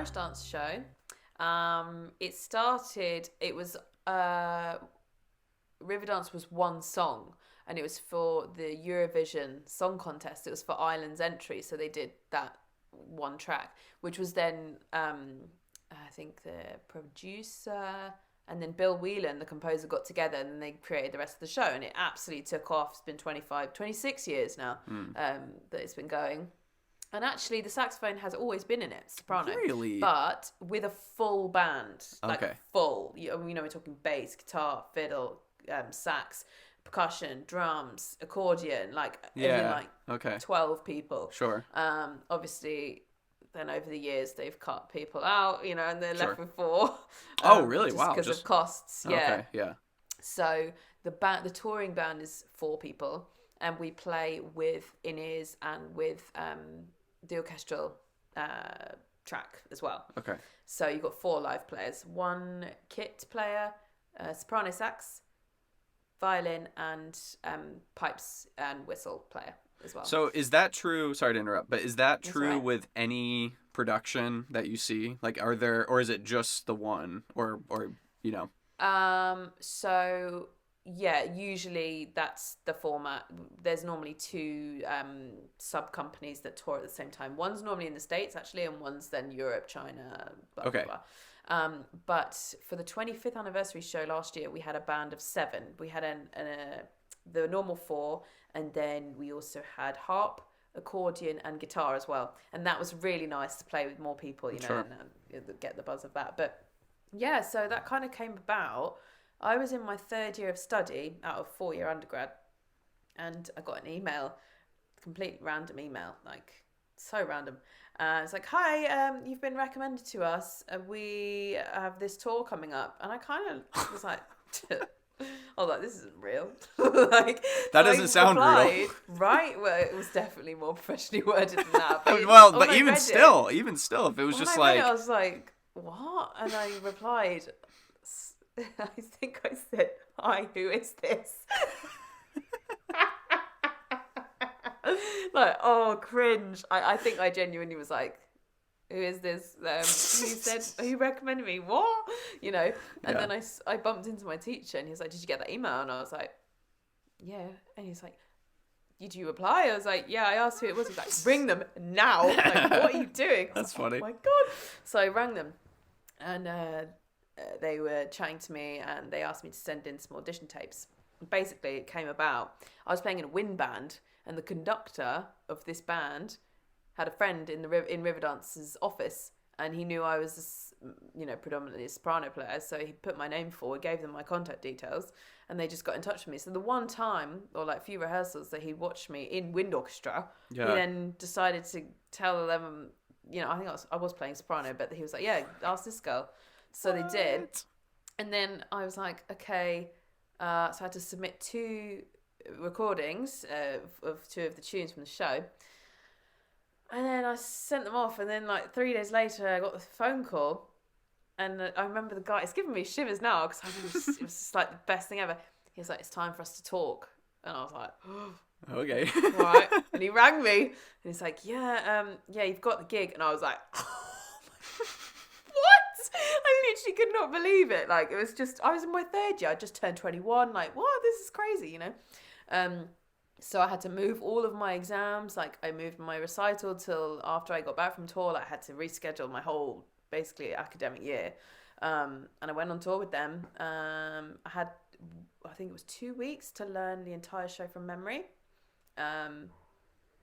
Irish dance show. It was Riverdance was one song, and it was for the Eurovision Song Contest. It was for Ireland's entry, so they did that one track, which was then I think the producer and then Bill Whelan, the composer, got together and they created the rest of the show, and it absolutely took off. It's been 26 years now that it's been going. And actually, the saxophone has always been in it, soprano. Really? But with a full band. Like Okay. full. We're talking bass, guitar, fiddle, sax, percussion, drums, accordion, Okay. 12 people. Sure. Obviously, then over the years, they've cut people out, and they're Sure. left with 4. Oh, really? Just Wow. because of costs, yeah. Okay, yeah. So the touring band is 4 people, and we play with in-ears and with the orchestral track as well. Okay. So you've got 4 live players, 1 kit player, soprano sax, violin, and pipes and whistle player as well. So is that true? Sorry to interrupt, but is that That's true right. with any production that you see? Like, are there, or is it just the one, or So yeah, usually that's the format. There's normally 2 sub companies that tour at the same time. One's normally in the States actually, and one's then Europe, China, blah, Okay. blah, blah. But for the 25th anniversary show last year, we had a band of 7. We had the normal 4, and then we also had harp, accordion, and guitar as well. And that was really nice to play with more people, Sure. and get the buzz of that. But yeah, so that kind of came about. I was in my 3rd year of study out of 4-year undergrad, and I got an email, complete random email, like so random. It's like, hi, you've been recommended to us. We have this tour coming up. And I kind of was like, I was like, this isn't real. Like, That so I doesn't sound real. replied, right? Well, it was definitely more professionally worded than that. But well, when but I even read still, it, if it was when just I read like, it, I was like, what? And I replied, I think I said, hi, who is this? Like, oh, cringe. I think I genuinely was like, who is this? He said, he recommended me. What? And Yeah. then I bumped into my teacher, and he was like, did you get that email? And I was like, yeah. And he's like, did you reply? I was like, yeah, I asked who it was. He's like, ring them now. Like, what are you doing? That's funny. Oh my God. So I rang them, and they were chatting to me, and they asked me to send in some audition tapes. Basically, it came about, I was playing in a wind band, and the conductor of this band had a friend in Riverdance's office, and he knew I was predominantly a soprano player, so he put my name forward, gave them my contact details, and they just got in touch with me. So the one time, or like few rehearsals that he watched me in wind orchestra, Yeah. he then decided to tell them, I think I was playing soprano, but he was like, yeah, ask this girl. So they did. And then I was like, okay. So I had to submit 2 recordings of 2 of the tunes from the show. And then I sent them off. And then like 3 days later, I got the phone call. And I remember the guy, it's giving me shivers now, because it was just like the best thing ever. He was like, it's time for us to talk. And I was like, oh, okay. right. And he rang me. And he's like, yeah, you've got the gig. And I was like, what? I literally could not believe it. Like, it was just, I was in my 3rd year. I just turned 21. Like, what? This is crazy, So I had to move all of my exams. Like, I moved my recital till after I got back from tour. I had to reschedule my whole, basically, academic year. And I went on tour with them. I had, I think it was 2 weeks to learn the entire show from memory,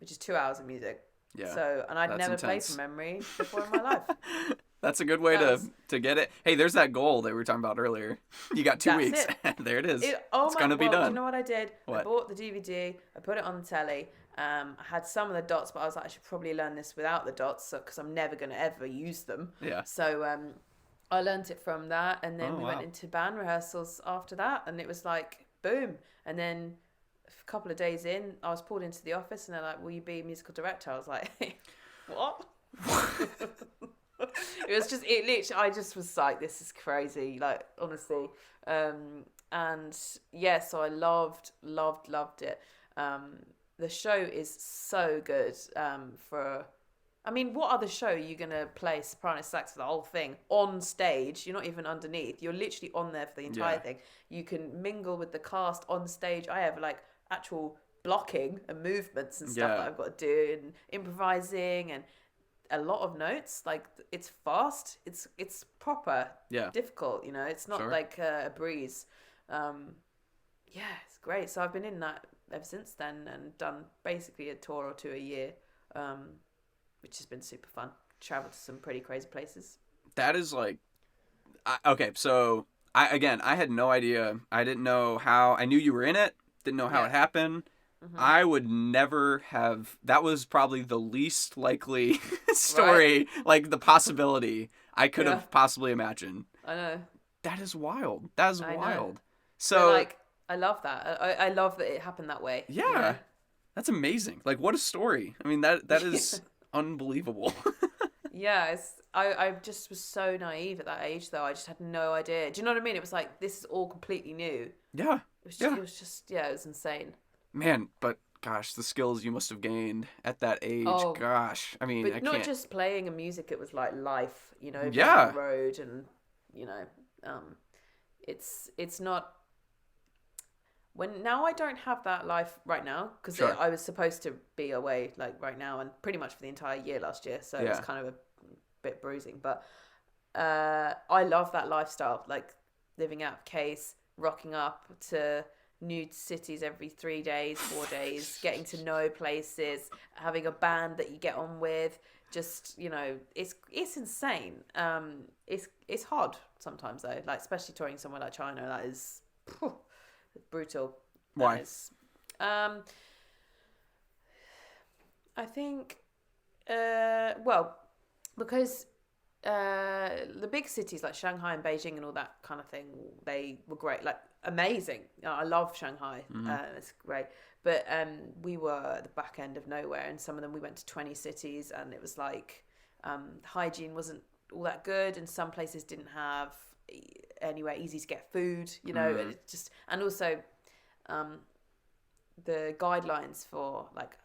which is 2 hours of music. Yeah. So, and I'd never played intense. from memory before in my life. That's a good way to get it. Hey, there's that goal that we were talking about earlier. You got 2 weeks. There it is. It's going to be done. Do you know what I did? What? I bought the DVD. I put it on the telly. I had some of the dots, but I was like, I should probably learn this without the dots, because I'm never going to ever use them. Yeah. So I learned it from that, and then we wow. went into band rehearsals after that, and it was like, boom. And then a couple of days in, I was pulled into the office, and they're like, will you be musical director? I was like, what? It was just, I just was like, this is crazy, like, honestly. And yeah, so I loved it. The show is so good. I mean, what other show are you going to play soprano sax for the whole thing on stage? You're not even underneath. You're literally on there for the entire thing. You can mingle with the cast on stage. I have like actual blocking and movements and stuff that I've got to do, and improvising and a lot of notes. Like, it's fast. It's proper difficult, you know. It's not like a breeze. It's great. So I've been in that ever since then and done basically a tour or two a year. Which has been super fun. Traveled to some pretty crazy places. That is like, okay, so I had no idea. I didn't know how. I knew you were in it. Didn't know how it happened. Mm-hmm. I would never have. That was probably the least likely story, like the possibility I could have possibly imagined. I know. That is wild. That is wild. Know. So, but like, I love that. I love that it happened that way. Yeah, you know? That's amazing. Like, what a story. I mean, that is unbelievable. I just was so naive at that age, though. I just had no idea. Do you know what I mean? It was like, this is all completely new. Yeah. It was insane. Man, but gosh, the skills you must have gained at that age. Oh, gosh. I mean, but not just playing a music, it was like life, you know, being on the road, and, you know, it's not. Now I don't have that life right now, because I was supposed to be away like right now and pretty much for the entire year last year, so it's kind of a bit bruising. But I love that lifestyle, like living out of case, rocking up to new cities every 3 days, 4 days, getting to know places, having a band that you get on with. Just, you know, it's insane. It's hard sometimes though, like especially touring somewhere like China. That is brutal. Why? I think, because the big cities like Shanghai and Beijing and all that kind of thing, they were great, like amazing. I love Shanghai. Mm-hmm. It's great. But we were at the back end of nowhere, and some of them we went to 20 cities, and it was like hygiene wasn't all that good, and some places didn't have anywhere easy to get food, you know. And it just, and also the guidelines for like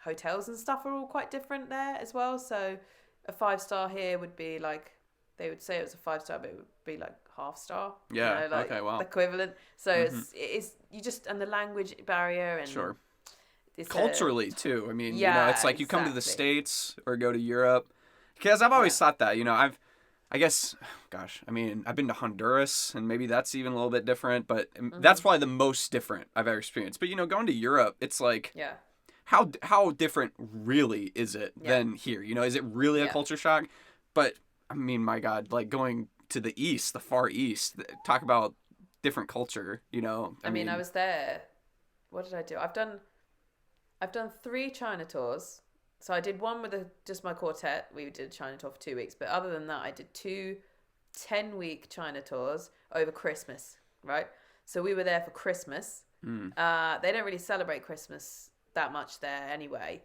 hotels and stuff are all quite different there as well. So a 5-star here would be like, they would say it was a 5-star, but it would be like half-star. Yeah. You know, like okay. Wow. Equivalent. So it's you just, and the language barrier, and sure. Culturally too. I mean, you know, it's like you come to the States or go to Europe, because I've always thought that, you know, I guess, gosh, I mean, I've been to Honduras, and maybe that's even a little bit different, but that's probably the most different I've ever experienced. But, you know, going to Europe, it's like, how different really is it than here? You know, is it really a culture shock? But, I mean, my God, like going to the East, the Far East, talk about different culture, you know. I mean, I was there. What did I do? I've done 3 China tours. So I did one with just my quartet. We did a China tour for 2 weeks. But other than that, I did 2 10-week China tours over Christmas, right? So we were there for Christmas. They don't really celebrate Christmas that much there anyway.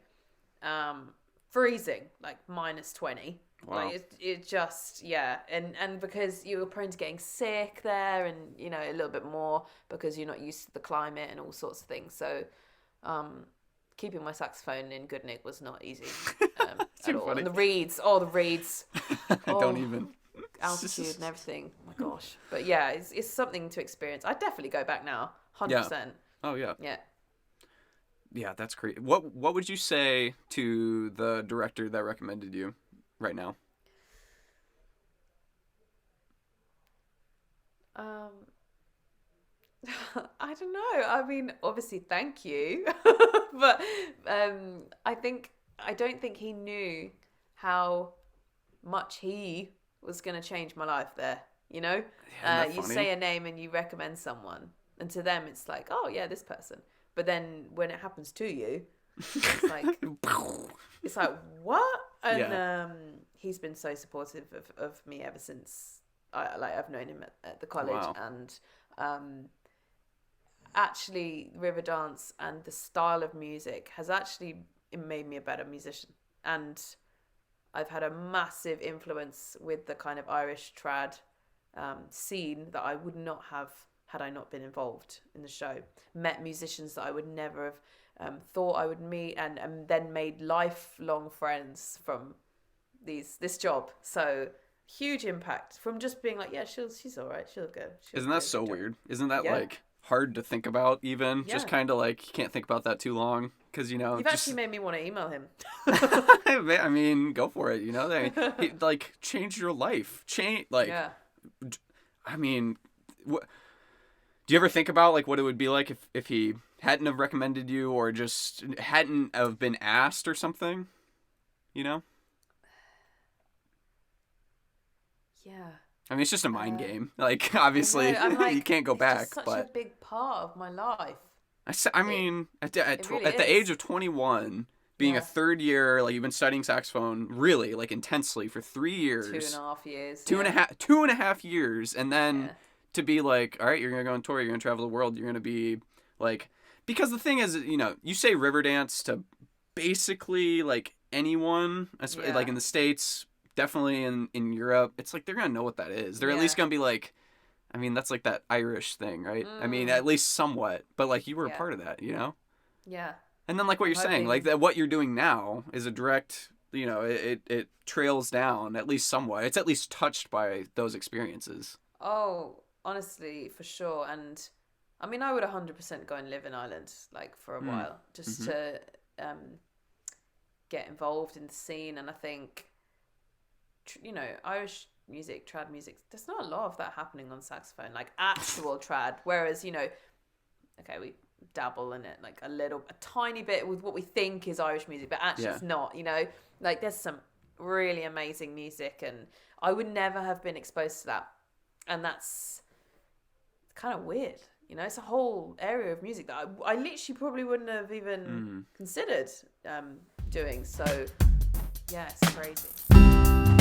Freezing, like -20. Wow. Like it just, and because you were prone to getting sick there, and, you know, a little bit more because you're not used to the climate and all sorts of things. So keeping my saxophone in good nick was not easy at all. Funny. And the reeds. Don't even. Altitude and everything. Oh my gosh. But yeah, it's something to experience. I'd definitely go back now. 100%. Yeah. Oh yeah. Yeah. Yeah, that's great. What would you say to the director that recommended you right now? I don't know. I mean, obviously, thank you, but I don't think he knew how much he was going to change my life there. You know, you say a name and you recommend someone, and to them it's like, oh yeah, this person. But then when it happens to you, it's like what? And he's been so supportive of me ever since I've known him at the college. Wow. And actually Riverdance and the style of music has actually made me a better musician, and I've had a massive influence with the kind of Irish trad scene that I would not have had I not been involved in the show. Met musicians that I would never have thought I would meet, and then made lifelong friends from this job. So huge impact from just being like, yeah, she's all right, she'll go. Isn't that so weird? Isn't that like hard to think about even? Yeah. Just kind of like, you can't think about that too long because, you know. You've actually made me want to email him. I mean, go for it, you know. He like, changed your life. I mean, do you ever think about like what it would be like if he hadn't have recommended you or just hadn't have been asked or something, you know? Yeah. I mean, it's just a mind game. Like, obviously, you can't go back. It's just such but a big part of my life. I mean, at the age of 21, being a third year, like, you've been studying saxophone really, like, intensely for 3 years. 2.5 years. 2.5 years. And then to be like, all right, you're going to go on tour, you're going to travel the world, you're going to be, like... Because the thing is, you know, you say Riverdance to basically, like, anyone, like, in the States... Definitely in Europe, it's like they're gonna know what that is. They're at least gonna be like, I mean, that's like that Irish thing, right? I mean, at least somewhat. But like, you were a part of that, you know? Yeah. And then like what you're saying, like that, what you're doing now is a direct, you know, it trails down at least somewhat. It's at least touched by those experiences. Oh, honestly, for sure. And I mean, I would 100% go and live in Ireland, like for a while, just to get involved in the scene. And I think, you know, Irish music, trad music, there's not a lot of that happening on saxophone, like actual trad. Whereas, you know, okay, we dabble in it like a tiny bit with what we think is Irish music, but actually it's not, you know, like there's some really amazing music, and I would never have been exposed to that. And that's kind of weird, you know. It's a whole area of music that I literally probably wouldn't have even considered doing. So yeah, it's crazy.